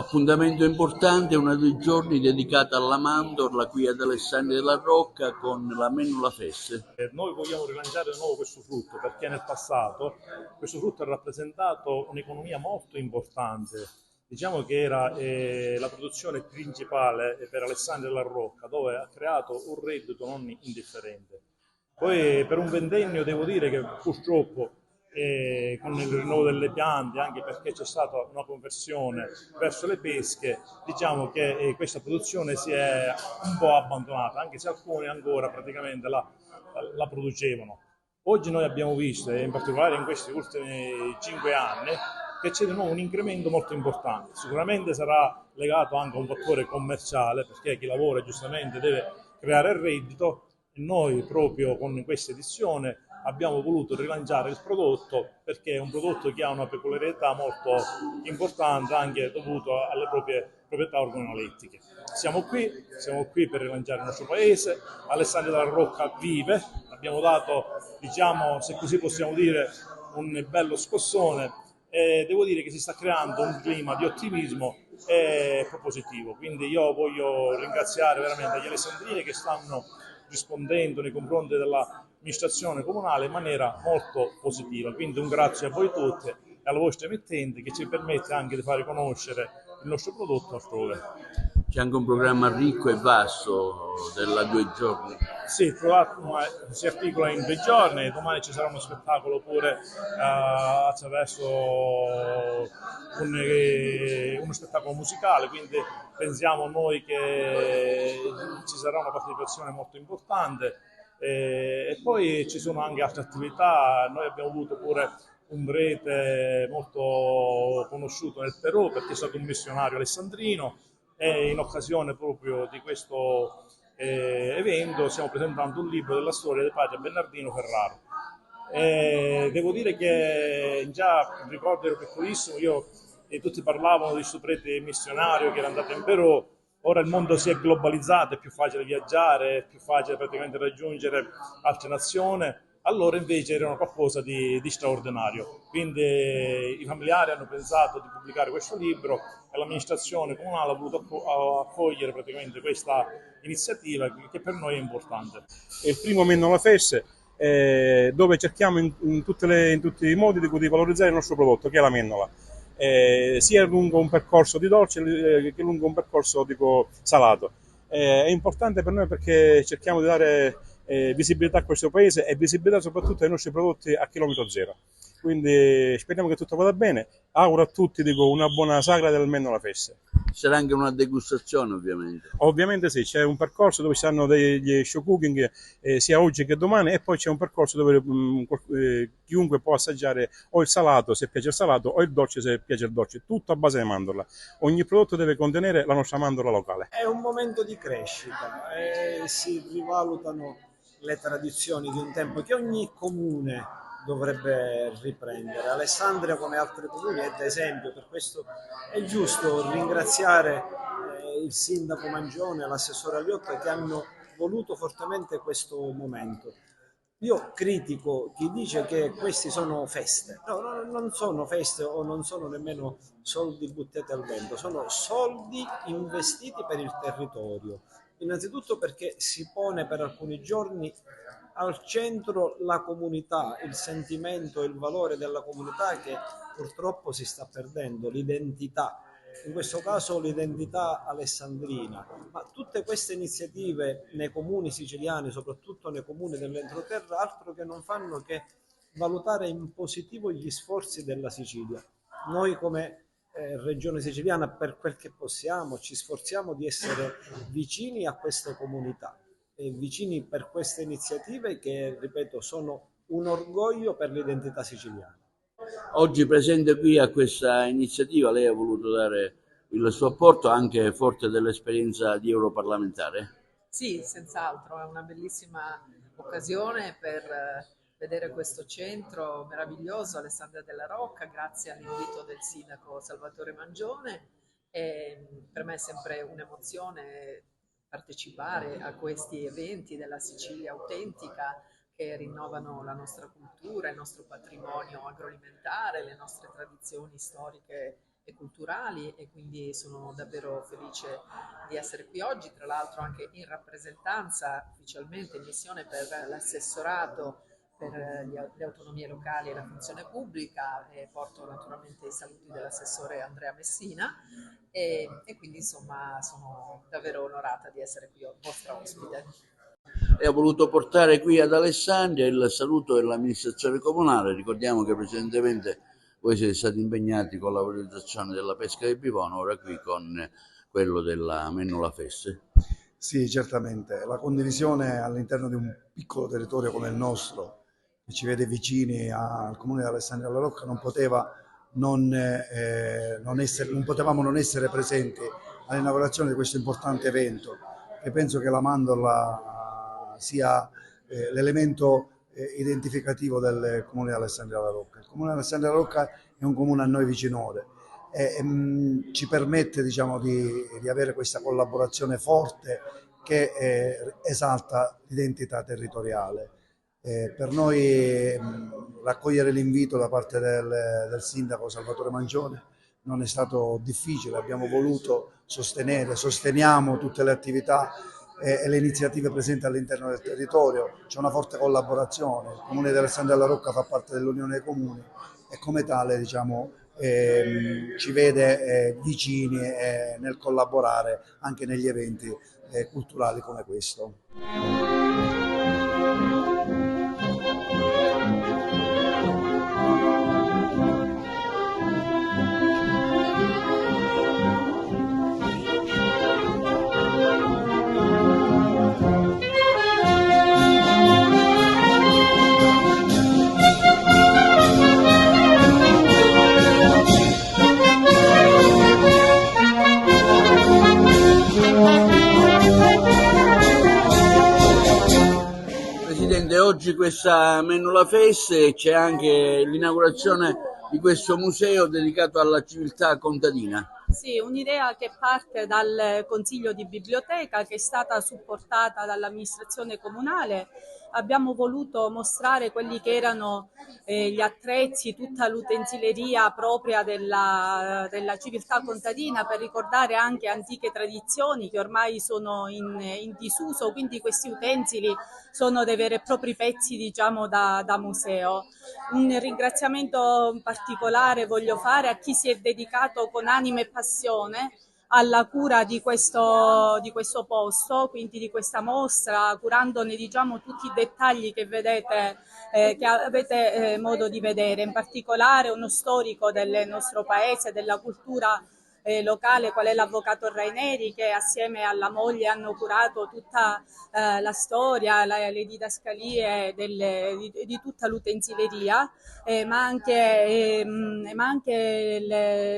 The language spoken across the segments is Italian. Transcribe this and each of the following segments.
Appuntamento importante, una 2 giorni dedicata alla mandorla qui ad Alessandria della Rocca con la Mennola Feste. Noi vogliamo rilanciare di nuovo questo frutto perché nel passato questo frutto ha rappresentato un'economia molto importante. Diciamo che era la produzione principale per Alessandria della Rocca, dove ha creato un reddito non indifferente. Poi per un ventennio devo dire che purtroppo con il rinnovo delle piante, anche perché c'è stata una conversione verso le pesche, diciamo che questa produzione si è un po' abbandonata, anche se alcuni ancora praticamente la producevano. Oggi noi abbiamo visto, e in particolare in questi ultimi 5 anni, che c'è di nuovo un incremento molto importante. Sicuramente sarà legato anche a un fattore commerciale, perché chi lavora giustamente deve creare il reddito, e noi proprio con questa edizione abbiamo voluto rilanciare il prodotto perché è un prodotto che ha una peculiarità molto importante anche dovuto alle proprie proprietà organolettiche. Siamo qui per rilanciare il nostro paese. Alessandria della Rocca vive, abbiamo dato, diciamo, se così possiamo dire, un bello scossone e devo dire che si sta creando un clima di ottimismo e propositivo. Quindi io voglio ringraziare veramente gli alessandrini che stanno rispondendo nei confronti dell'amministrazione comunale in maniera molto positiva. Quindi un grazie a voi tutti e alla vostra emittente che ci permette anche di fare conoscere il nostro prodotto altrove. C'è anche un programma ricco e vasto della 2 giorni. Sì, il programma si articola in 2 giorni, domani ci sarà uno spettacolo pure attraverso uno spettacolo musicale, quindi pensiamo noi che ci sarà una partecipazione molto importante e poi ci sono anche altre attività, noi abbiamo avuto pure un prete molto conosciuto nel Perù perché è stato un missionario alessandrino e in occasione proprio di questo evento stiamo presentando un libro della storia del padre Bernardino Ferraro. Devo dire che già ricordo ero piccolissimo, io e tutti parlavano di questo prete missionario che era andato in Perù. Ora il mondo si è globalizzato, è più facile viaggiare, è più facile praticamente raggiungere altre nazioni. Allora invece era qualcosa di straordinario. Quindi i familiari hanno pensato di pubblicare questo libro e l'amministrazione comunale ha voluto accogliere praticamente questa iniziativa che per noi è importante. È il primo Mennola Fest dove cerchiamo in tutti i modi di valorizzare il nostro prodotto, che è la mennola. Sia lungo un percorso di dolce che lungo un percorso tipo salato. È importante per noi perché cerchiamo di dare visibilità a questo paese e visibilità soprattutto ai nostri prodotti a chilometro zero. Quindi speriamo che tutto vada bene. Auguro a tutti una buona sagra del Mennola Feste. Ci sarà anche una degustazione ovviamente. Ovviamente sì, c'è un percorso dove ci saranno degli show cooking sia oggi che domani e poi c'è un percorso dove chiunque può assaggiare o il salato se piace il salato o il dolce se piace il dolce, tutto a base di mandorla. Ogni prodotto deve contenere la nostra mandorla locale. È un momento di crescita e si rivalutano le tradizioni di un tempo che ogni comune dovrebbe riprendere. Alessandria, come altri comuni, è d'esempio, per questo è giusto ringraziare il sindaco Mangione e l'assessore Aliotta che hanno voluto fortemente questo momento. Io critico chi dice che questi sono feste. No, no, non sono feste o non sono nemmeno soldi buttati al vento, sono soldi investiti per il territorio. Innanzitutto perché si pone per alcuni giorni al centro la comunità, il sentimento e il valore della comunità che purtroppo si sta perdendo, l'identità, in questo caso l'identità alessandrina, ma tutte queste iniziative nei comuni siciliani, soprattutto nei comuni dell'entroterra, altro che non fanno che valutare in positivo gli sforzi della Sicilia. Noi come regione siciliana, per quel che possiamo, ci sforziamo di essere vicini a queste comunità e vicini per queste iniziative che, ripeto, sono un orgoglio per l'identità siciliana. Oggi presente qui a questa iniziativa, lei ha voluto dare il suo apporto anche forte dell'esperienza di europarlamentare. Sì, senz'altro, è una bellissima occasione per vedere questo centro meraviglioso, Alessandria della Rocca, grazie all'invito del sindaco Salvatore Mangione. E per me è sempre un'emozione partecipare a questi eventi della Sicilia autentica che rinnovano la nostra cultura, il nostro patrimonio agroalimentare, le nostre tradizioni storiche e culturali, e quindi sono davvero felice di essere qui oggi, tra l'altro anche in rappresentanza ufficialmente in missione per l'assessorato per le autonomie locali e la funzione pubblica, e porto naturalmente i saluti dell'assessore Andrea Messina, e quindi insomma sono davvero onorata di essere qui vostra ospite. E ho voluto portare qui ad Alessandria il saluto dell'amministrazione comunale. Ricordiamo che precedentemente voi siete stati impegnati con la valorizzazione della pesca del bivone, ora qui con quello della Mennola Feste. Sì, certamente. La condivisione all'interno di un piccolo territorio come il nostro, che ci vede vicini al comune di Alessandria alla Rocca, non potevamo non essere presenti all'inaugurazione di questo importante evento, e penso che la mandorla sia l'elemento identificativo del comune di Alessandria alla Rocca. Il comune di Alessandria alla Rocca è un comune a noi vicinore e ci permette, diciamo, di avere questa collaborazione forte che esalta l'identità territoriale. Per noi raccogliere l'invito da parte del sindaco Salvatore Mangione non è stato difficile, abbiamo voluto sosteniamo tutte le attività e le iniziative presenti all'interno del territorio. C'è una forte collaborazione, il comune di Alessandria alla Rocca fa parte dell'Unione dei Comuni e come tale, diciamo, ci vede vicini nel collaborare anche negli eventi culturali come questo. Presidente, oggi questa Mennola Feste c'è anche l'inaugurazione di questo museo dedicato alla civiltà contadina. Sì, un'idea che parte dal Consiglio di Biblioteca, che è stata supportata dall'amministrazione comunale. Abbiamo voluto mostrare quelli che erano gli attrezzi, tutta l'utensileria propria della civiltà contadina, per ricordare anche antiche tradizioni che ormai sono in disuso, quindi questi utensili sono dei veri e propri pezzi, diciamo, da museo. Un ringraziamento particolare voglio fare a chi si è dedicato con anima e passione alla cura di questo posto, quindi di questa mostra, curandone, diciamo, tutti i dettagli che vedete, che avete modo di vedere, in particolare uno storico del nostro paese, della cultura locale, qual è l'avvocato Raineri, che assieme alla moglie hanno curato tutta la storia, le didascalie di tutta l'utensileria, ma anche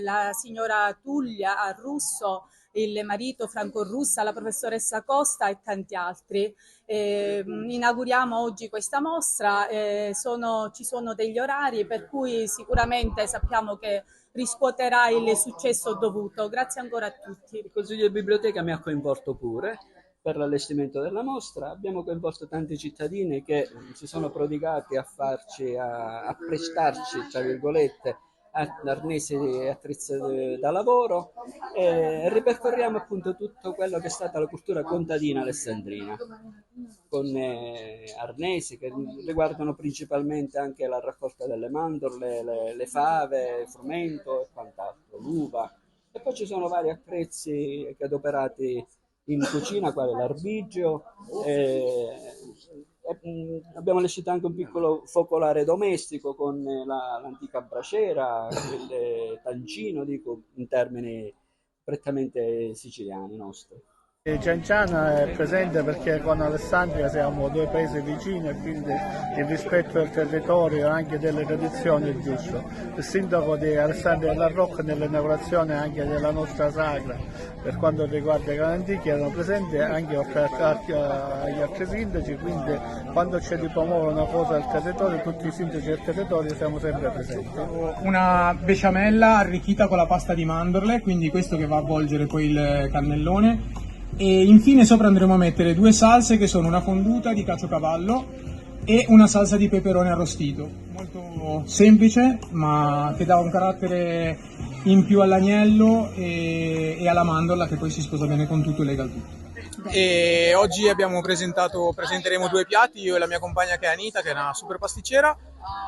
la signora Tullia Russo, il marito Franco Russa, la professoressa Costa e tanti altri. Inauguriamo oggi questa mostra, ci sono degli orari per cui sicuramente sappiamo che riscuoterà il successo dovuto. Grazie ancora a tutti. Il Consiglio di Biblioteca mi ha coinvolto pure per l'allestimento della mostra. Abbiamo coinvolto tanti cittadini che si sono prodigati a prestarci, tra virgolette, arnesi e attrezzi da lavoro, e ripercorriamo appunto tutto quello che è stata la cultura contadina alessandrina, con arnesi che riguardano principalmente anche la raccolta delle mandorle, le fave, il frumento e quant'altro, l'uva. E poi ci sono vari attrezzi che adoperati in cucina, quale l'arbigio. Abbiamo allestito anche un piccolo focolare domestico con l'antica braciera, il tancino, dico in termini prettamente siciliani nostri. Cianciana è presente perché con Alessandria siamo due paesi vicini e quindi il rispetto del territorio e anche delle tradizioni è giusto. Il sindaco di Alessandria alla Rocca nell'inaugurazione anche della nostra sagra per quanto riguarda i Calantichi erano presenti anche agli altri sindaci, quindi quando c'è di promuovere una cosa al territorio, tutti i sindaci del territorio siamo sempre presenti. Una besciamella arricchita con la pasta di mandorle, quindi questo che va a avvolgere poi il cannellone. E infine sopra andremo a mettere due salse che sono una fonduta di caciocavallo e una salsa di peperone arrostito, molto semplice ma che dà un carattere in più all'agnello e alla mandorla, che poi si sposa bene con tutto e lega il tutto. E oggi presenteremo 2 piatti, io e la mia compagna che è Anita, che è una super pasticcera.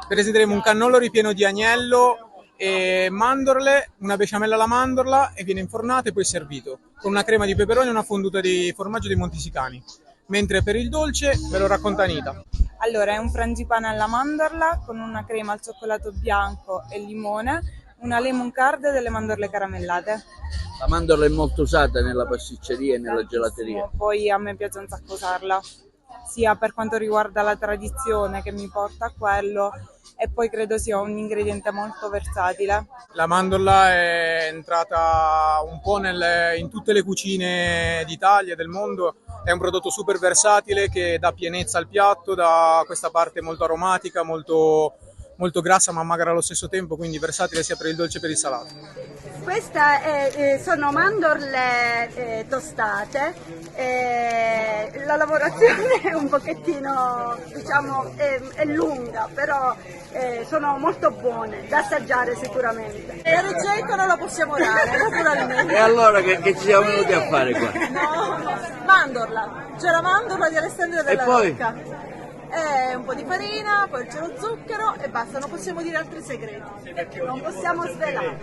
Presenteremo un cannolo ripieno di agnello e mandorle, una besciamella alla mandorla, e viene infornato e poi servito con una crema di peperoni e una fonduta di formaggio dei Montisicani. Mentre per il dolce ve lo racconta Anita. Allora, è un frangipane alla mandorla con una crema al cioccolato bianco e limone, una lemon card e delle mandorle caramellate. La mandorla è molto usata nella pasticceria e nella gelateria. Poi a me piace un sacco usarla, sia per quanto riguarda la tradizione che mi porta a quello, e poi credo sia un ingrediente molto versatile. La mandorla è entrata un po' in tutte le cucine d'Italia e del mondo, è un prodotto super versatile che dà pienezza al piatto, dà questa parte molto aromatica, molto grassa ma magra allo stesso tempo, quindi versatile sia per il dolce che per il salato. Queste sono mandorle tostate, la lavorazione è un pochettino, diciamo, è lunga, però sono molto buone, da assaggiare sicuramente. La ricetta non la possiamo dare, naturalmente. E allora che ci siamo venuti a fare qua? No, mandorla, c'è la mandorla di Alessandria della Rocca. Un po' di farina, poi c'è lo zucchero e basta, non possiamo dire altri segreti, non possiamo svelare.